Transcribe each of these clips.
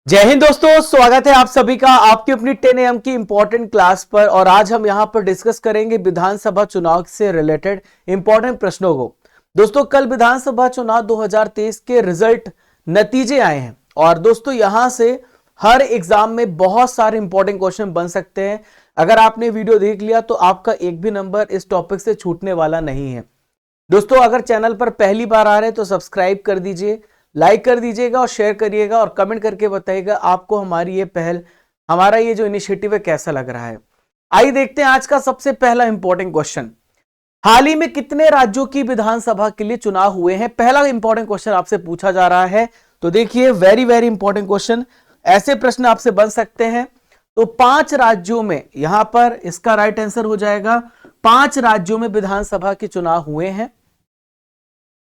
जय हिंद दोस्तों, स्वागत है आप सभी का आपकी अपनी 10 AM की इंपॉर्टेंट क्लास पर। और आज हम यहां पर डिस्कस करेंगे विधानसभा चुनाव से रिलेटेड इंपॉर्टेंट प्रश्नों को। दोस्तों, कल विधानसभा चुनाव 2023 के रिजल्ट नतीजे आए हैं और दोस्तों यहां से हर एग्जाम में बहुत सारे इंपॉर्टेंट क्वेश्चन बन सकते हैं। अगर आपने वीडियो देख लिया तो आपका एक भी नंबर इस टॉपिक से छूटने वाला नहीं है। दोस्तों, अगर चैनल पर पहली बार आ रहे हैं तो सब्सक्राइब कर दीजिए, लाइक कर दीजिएगा और शेयर करिएगा और कमेंट करके बताइएगा आपको हमारी ये पहल, हमारा ये जो इनिशिएटिव है कैसा लग रहा है। आइए देखते हैं आज का सबसे पहला इंपॉर्टेंट क्वेश्चन। हाल ही में कितने राज्यों की विधानसभा के लिए चुनाव हुए हैं? पहला इंपॉर्टेंट क्वेश्चन आपसे पूछा जा रहा है। तो देखिए, वेरी वेरी इंपॉर्टेंट क्वेश्चन, ऐसे प्रश्न आपसे बन सकते हैं। तो 5 राज्यों में, यहां पर इसका राइट आंसर हो जाएगा 5 राज्यों में विधानसभा के चुनाव हुए हैं।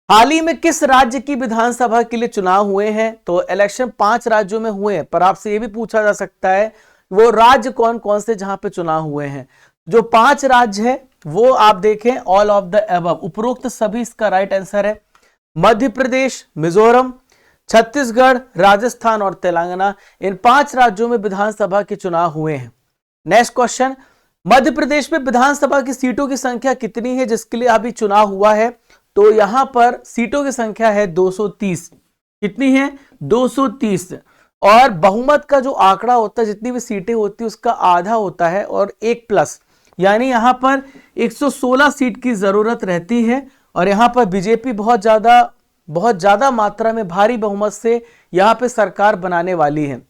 हाल ही में किस राज्य की विधानसभा के लिए चुनाव हुए हैं? तो इलेक्शन 5 राज्यों में हुए हैं, पर आपसे यह भी पूछा जा सकता है वो राज्य कौन कौन से जहां पे चुनाव हुए हैं। जो 5 राज्य है वो आप देखें, ऑल ऑफ द अबव, उपरोक्त सभी इसका राइट आंसर है। मध्य प्रदेश, मिजोरम, छत्तीसगढ़, राजस्थान और तेलंगाना, इन 5 राज्यों में विधानसभा के चुनाव हुए हैं। नेक्स्ट क्वेश्चन, मध्य प्रदेश में विधानसभा की सीटों की संख्या कितनी है जिसके लिए अभी चुनाव हुआ है? तो यहां पर सीटों की संख्या है 230। कितनी है? 230। और बहुमत का जो आंकड़ा होता है, जितनी भी सीटें होती है उसका आधा होता है और 1+, यानी यहां पर 116 सीट की जरूरत रहती है। और यहां पर बीजेपी बहुत ज्यादा मात्रा में भारी बहुमत से यहां पे सरकार बनाने वाली है।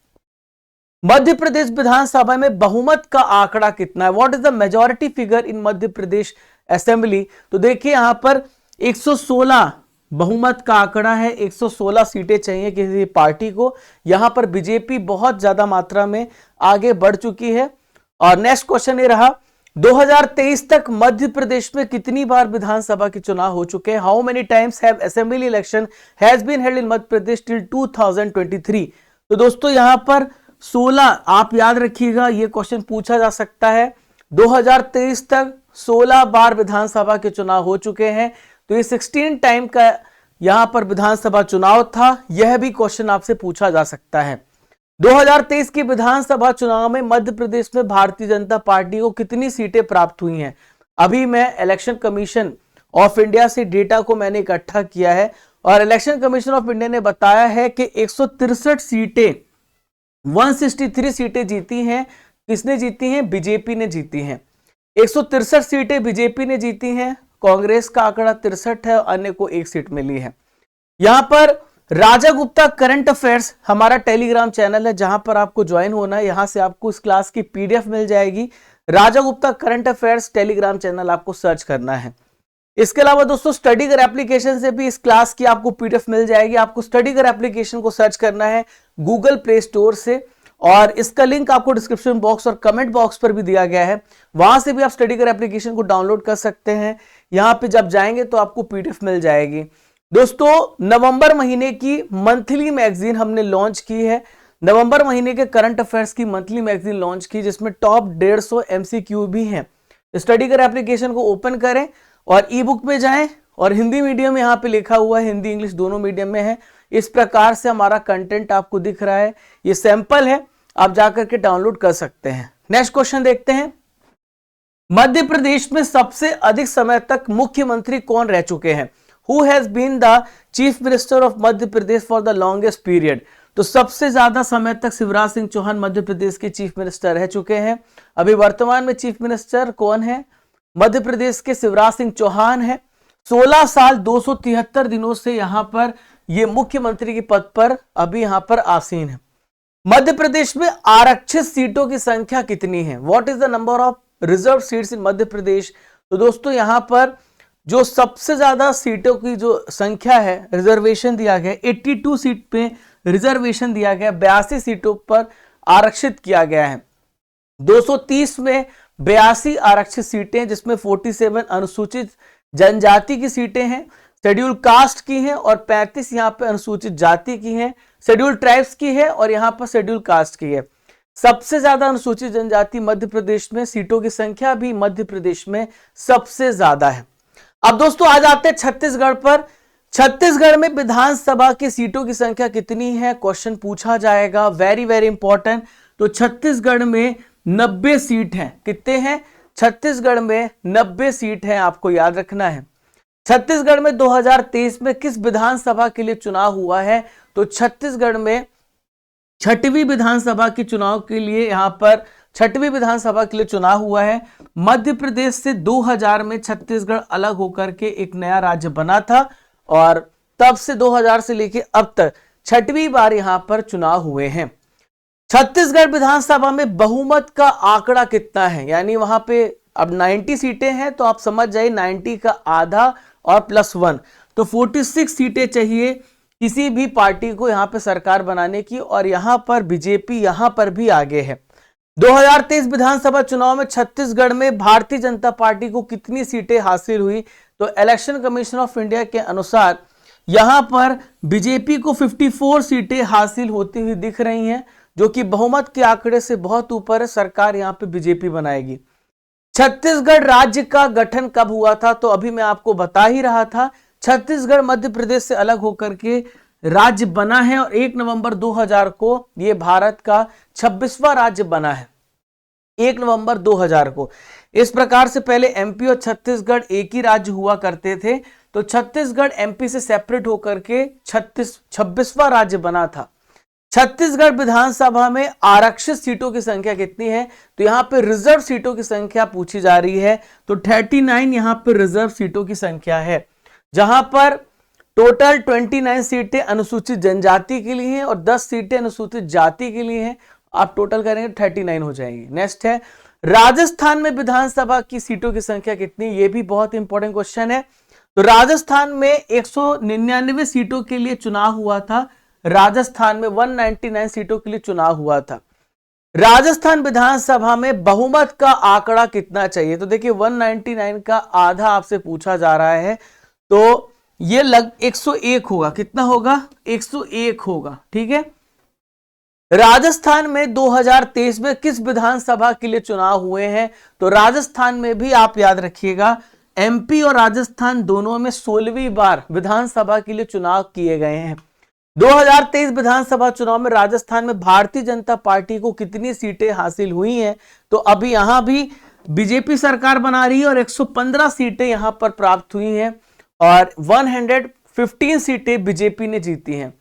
मध्य प्रदेश विधानसभा में बहुमत का आंकड़ा कितना है? What is the majority figure in Madhya Pradesh assembly? तो देखिए, यहां पर 116 बहुमत का आंकड़ा है, 116 सीटें चाहिए किसी पार्टी को। यहां पर बीजेपी बहुत ज्यादा मात्रा में आगे बढ़ चुकी है। और नेक्स्ट क्वेश्चन ये रहा, 2023 तक मध्य प्रदेश में कितनी बार विधानसभा के चुनाव हो चुके हैं? How many times have assembly election has been held in Madhya Pradesh till 2023? तो दोस्तों यहां पर 16, आप याद रखिएगा, यह क्वेश्चन पूछा जा सकता है। 2023 तक 16 बार विधानसभा के चुनाव हो चुके हैं। तो ये 16 टाइम का यहां पर विधानसभा चुनाव था। यह भी क्वेश्चन आपसे पूछा जा सकता है। 2023 के विधानसभा चुनाव में मध्य प्रदेश में भारतीय जनता पार्टी को कितनी सीटें प्राप्त हुई हैं? अभी मैं इलेक्शन कमीशन ऑफ इंडिया से डेटा को मैंने इकट्ठा किया है और इलेक्शन कमीशन ऑफ इंडिया ने बताया है कि 163 सीटें, 163 सीटें जीती हैं। किसने जीती हैं? बीजेपी ने जीती हैं। 163 सीटें बीजेपी ने जीती हैं। कांग्रेस का आंकड़ा 63 है, अन्य को 1 सीट मिली है। यहां पर राजा गुप्ता करंट अफेयर्स हमारा टेलीग्राम चैनल है, जहां पर आपको ज्वाइन होना है। यहां से आपको इस क्लास की पीडीएफ मिल जाएगी। Raja Gupta current affairs telegram channel आपको सर्च करना है। इसके अलावा दोस्तों, स्टडीगर एप्लीकेशन से भी इस क्लास की आपको पीडीएफ मिल जाएगी। आपको स्टडीगर एप्लीकेशन को सर्च करना है गूगल प्ले स्टोर से, और इसका लिंक आपको डिस्क्रिप्शन बॉक्स और कमेंट बॉक्स पर भी दिया गया है। वहां से भी आप स्टडीगर एप्लीकेशन को डाउनलोड कर सकते हैं। यहां पे जब जाएंगे तो आपको पीडीएफ मिल जाएगी। दोस्तों, नवंबर महीने की मंथली मैगजीन हमने लॉन्च की है। नवंबर महीने के करंट अफेयर्स की मंथली मैगजीन लॉन्च की, जिसमें टॉप 150 MCQ भी हैं। स्टडीगर एप्लीकेशन को ओपन करें और ई बुक में जाएं और हिंदी मीडियम यहाँ पे लिखा हुआ है, हिंदी इंग्लिश दोनों मीडियम में है। इस प्रकार से हमारा कंटेंट आपको दिख रहा है। ये सैंपल है, आप जाकर के डाउनलोड कर सकते हैं। नेक्स्ट क्वेश्चन देखते हैं, मध्य प्रदेश में सबसे अधिक समय तक मुख्यमंत्री कौन रह चुके हैं? Who has been the chief minister of Madhya Pradesh for the longest period? तो सबसे ज्यादा समय तक शिवराज सिंह चौहान मध्य प्रदेश के चीफ मिनिस्टर रह चुके हैं। अभी वर्तमान में चीफ मिनिस्टर कौन है? मध्य प्रदेश के शिवराज सिंह चौहान है। 16 साल 273 दिनों से यहां पर ये मुख्यमंत्री के पद पर अभी यहां पर आसीन है। मध्य प्रदेश में आरक्षित सीटों की संख्या कितनी है? What is the number of reserve seats in Madhya Pradesh? तो दोस्तों यहां पर जो सबसे ज्यादा सीटों की जो संख्या है, रिजर्वेशन दिया गया, 82 सीट पे रिजर्वेशन दिया गया, 82 सीटों पर आरक्षित किया गया है। 230 में 82 आरक्षित सीटें, जिसमें 47 अनुसूचित जनजाति की सीटें हैं, शेड्यूल कास्ट की हैं, और 35 यहां पे अनुसूचित जाति की हैं, शेड्यूल ट्राइब्स की है, और यहां पर शेड्यूल कास्ट की है। सबसे ज्यादा अनुसूचित जनजाति मध्य प्रदेश में, सीटों की संख्या भी मध्य प्रदेश में सबसे ज्यादा है। अब दोस्तों आ जाते हैं छत्तीसगढ़ पर। छत्तीसगढ़ में विधानसभा की सीटों की संख्या कितनी है, क्वेश्चन पूछा जाएगा, वेरी वेरी इंपॉर्टेंट। तो छत्तीसगढ़ में 90 सीट हैं। कितने हैं? छत्तीसगढ़ में 90 सीट है, आपको याद रखना है। छत्तीसगढ़ में 2023 में किस विधानसभा के लिए चुनाव हुआ है? तो छत्तीसगढ़ में छठवीं विधानसभा के चुनाव के लिए, यहां पर छठवीं विधानसभा के लिए चुनाव हुआ है। मध्य प्रदेश से 2000 में छत्तीसगढ़ अलग होकर के एक नया राज्य बना था और तब से 2000 से लेकर अब तक छठवीं बार यहां पर चुनाव हुए हैं। छत्तीसगढ़ विधानसभा में बहुमत का आंकड़ा कितना है? यानी वहां पे अब 90 सीटें हैं, तो आप समझ जाइए 90 का आधा और +1, तो 46 सीटें चाहिए किसी भी पार्टी को यहां पे सरकार बनाने की, और यहां पर बीजेपी यहां पर भी आगे है। 2023 विधानसभा चुनाव में छत्तीसगढ़ में भारतीय जनता पार्टी को कितनी सीटें हासिल हुई? तो इलेक्शन कमीशन ऑफ इंडिया के अनुसार यहां पर बीजेपी को 54 सीटें हासिल होती हुई दिख रही हैं, जो कि बहुमत के आंकड़े से बहुत ऊपर है। सरकार यहां पे बीजेपी बनाएगी। छत्तीसगढ़ राज्य का गठन कब हुआ था? तो अभी मैं आपको बता ही रहा था, छत्तीसगढ़ मध्य प्रदेश से अलग होकर के राज्य बना है और 1 नवंबर 2000 को यह भारत का 26वां राज्य बना है। 1 नवंबर 2000 को। इस प्रकार से पहले एमपी और छत्तीसगढ़ एक ही राज्य हुआ करते थे, तो छत्तीसगढ़ एमपी से सेपरेट होकर के 26वां राज्य बना था। छत्तीसगढ़ विधानसभा में आरक्षित सीटों की संख्या कितनी है? तो यहां पे रिजर्व सीटों की संख्या पूछी जा रही है, तो 39 यहां पे रिजर्व सीटों की संख्या है, जहां पर टोटल 29 सीटें अनुसूचित जनजाति के लिए हैं और 10 सीटें अनुसूचित जाति के लिए हैं। आप टोटल करेंगे 39 हो जाएंगे। नेक्स्ट है, राजस्थान में विधानसभा की सीटों की संख्या कितनी? ये भी बहुत इंपॉर्टेंट क्वेश्चन है। तो राजस्थान में 199 सीटों के लिए चुनाव हुआ था। राजस्थान में 199 सीटों के लिए चुनाव हुआ था। राजस्थान विधानसभा में बहुमत का आंकड़ा कितना चाहिए? तो देखिए 199 का आधा आपसे पूछा जा रहा है, तो ये लग 101 होगा। कितना होगा? 101 होगा। ठीक है। राजस्थान में 2023 में किस विधानसभा के लिए चुनाव हुए हैं? तो राजस्थान में भी आप याद रखिएगा, एमपी और राजस्थान दोनों में 16वीं बार विधानसभा के लिए चुनाव किए गए हैं। 2023 विधानसभा चुनाव में राजस्थान में भारतीय जनता पार्टी को कितनी सीटें हासिल हुई हैं? तो अभी यहां भी बीजेपी सरकार बना रही है और 115 सीटें यहां पर प्राप्त हुई हैं और 115 सीटें बीजेपी ने जीती हैं।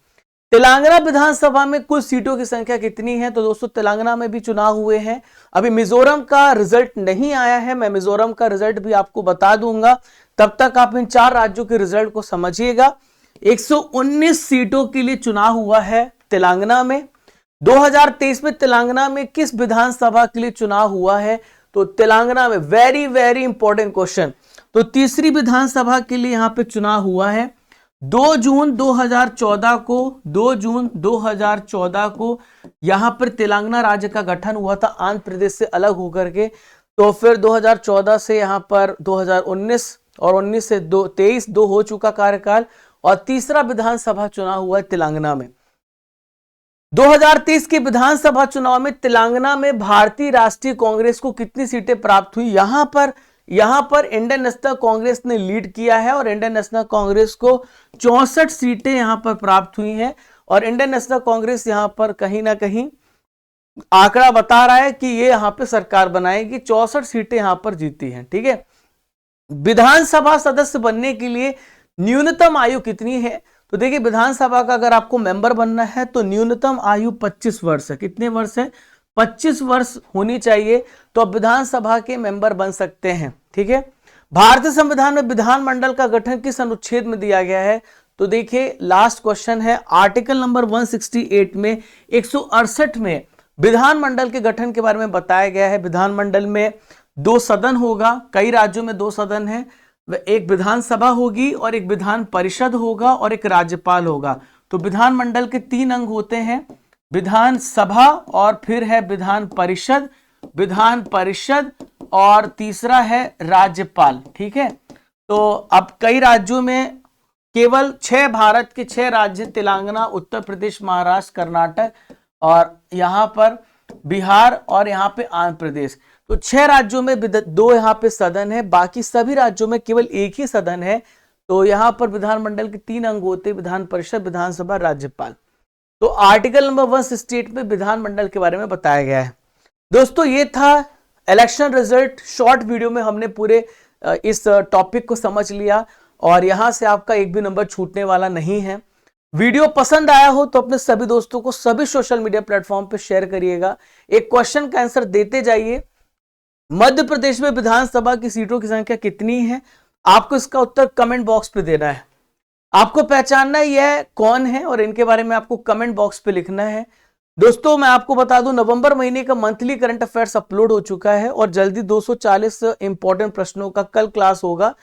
तेलंगाना विधानसभा में कुल सीटों की संख्या कितनी है? तो दोस्तों तेलंगाना में भी चुनाव हुए हैं। अभी मिजोरम का रिजल्ट नहीं आया है, मैं मिजोरम का रिजल्ट भी आपको बता दूंगा, तब तक आप इन 4 राज्यों के रिजल्ट को समझिएगा। 119 सीटों के लिए चुनाव हुआ है तेलंगाना में। 2023 में तेलंगाना में किस विधानसभा के लिए चुनाव हुआ है? तो तेलंगाना में वेरी वेरी इंपॉर्टेंट क्वेश्चन, तो तीसरी विधानसभा के लिए यहां पे चुनाव हुआ है। 2 जून 2014 को 2 जून 2014 को यहां पर तेलंगाना राज्य का गठन हुआ था आंध्र प्रदेश से अलग होकर के। तो फिर 2014 से यहां पर 2019 और 19 से 23 2 हो चुका कार्यकाल, और तीसरा विधानसभा चुनाव हुआ है तेलंगाना में। 2023 के विधानसभा चुनाव में तेलंगाना में भारतीय राष्ट्रीय कांग्रेस को कितनी सीटें प्राप्त हुई? यहां पर इंडियन नेशनल कांग्रेस ने लीड किया है और इंडियन नेशनल कांग्रेस को 64 सीटें यहां पर प्राप्त हुई हैं, और इंडियन नेशनल कांग्रेस यहां पर कहीं ना कहीं आंकड़ा बता रहा है कि ये यहां पे सरकार बनाएगी। 64 सीटें यहां पर जीती हैं। ठीक है। विधानसभा सदस्य बनने के लिए न्यूनतम आयु कितनी है? तो देखिए विधानसभा का अगर आपको मेंबर बनना है तो न्यूनतम आयु 25 वर्ष है। कितने वर्ष है? 25 वर्ष होनी चाहिए, तो अब विधानसभा के मेंबर बन सकते हैं। ठीक है। भारतीय संविधान में विधानमंडल का गठन किस अनुच्छेद में दिया गया है? तो देखिए लास्ट क्वेश्चन है, आर्टिकल नंबर 168 में 168 में विधानमंडल के गठन के बारे में बताया गया है। विधानमंडल में 2 सदन होगा, कई राज्यों में 2 सदन है, एक विधानसभा होगी और एक विधान परिषद होगा और एक राज्यपाल होगा। तो विधानमंडल के 3 अंग होते हैं, विधानसभा और फिर है विधान परिषद और तीसरा है राज्यपाल। ठीक है। तो अब कई राज्यों में केवल 6 भारत के 6 राज्य, तेलंगाना, उत्तर प्रदेश, महाराष्ट्र, कर्नाटक और यहां पर बिहार और यहां पे आंध्र प्रदेश, तो 6 राज्यों में 2 यहां पे सदन है, बाकी सभी राज्यों में केवल एक ही सदन है। तो यहाँ पर विधानमंडल के 3 अंग होते हैं, विधान परिषद, विधानसभा, राज्यपाल। तो आर्टिकल नंबर 168 में विधानमंडल के बारे में बताया गया है। दोस्तों ये था इलेक्शन रिजल्ट। शॉर्ट वीडियो में हमने पूरे इस टॉपिक को समझ लिया और यहां से आपका एक भी नंबर छूटने वाला नहीं है। वीडियो पसंद आया हो तो अपने सभी दोस्तों को सभी सोशल मीडिया प्लेटफॉर्म पे शेयर करिएगा। एक क्वेश्चन का आंसर देते जाइए। मध्य प्रदेश में विधानसभा की सीटों की संख्या कितनी है? आपको इसका उत्तर कमेंट बॉक्स पे देना है। आपको पहचानना यह कौन है और इनके बारे में आपको कमेंट बॉक्स पे लिखना है। दोस्तों मैं आपको बता दूं, नवंबर महीने का मंथली करंट अफेयर्स अपलोड हो चुका है और जल्दी 240 इंपॉर्टेंट प्रश्नों का कल क्लास होगा,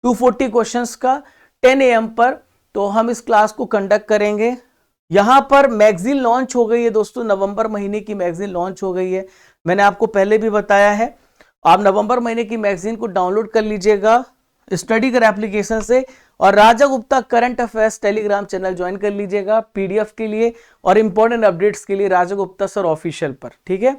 240 क्वेश्चंस का 10 AM पर। तो हम इस क्लास को कंडक्ट करेंगे। यहां पर मैगजीन लॉन्च हो गई है दोस्तों, नवंबर महीने की मैगजीन लॉन्च हो गई है, मैंने आपको पहले भी बताया है। आप नवंबर महीने की मैगजीन को डाउनलोड कर लीजिएगा स्टडी कर एप्लीकेशन से और Raja Gupta current affairs telegram channel join कर लीजिएगा पीडीएफ के लिए और इंपॉर्टेंट अपडेट्स के लिए राजा गुप्ता सर ऑफिशियल पर, ठीक है।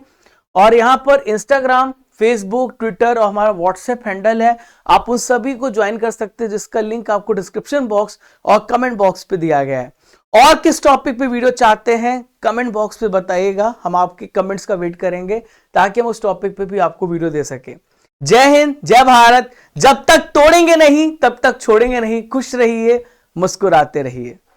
और यहां पर इंस्टाग्राम, फेसबुक, ट्विटर और हमारा व्हाट्सएप हैंडल है, आप उन सभी को ज्वाइन कर सकते हैं जिसका लिंक आपको डिस्क्रिप्शन बॉक्स और कमेंट बॉक्स पे दिया गया है। और किस टॉपिक पे वीडियो चाहते हैं कमेंट बॉक्स पे बताइएगा, हम आपके कमेंट्स का वेट करेंगे ताकि हम उस टॉपिक पे भी आपको वीडियो दे सके। जय हिंद, जय भारत। जब तक तोड़ेंगे नहीं तब तक छोड़ेंगे नहीं। खुश रहिए, मुस्कुराते रहिए।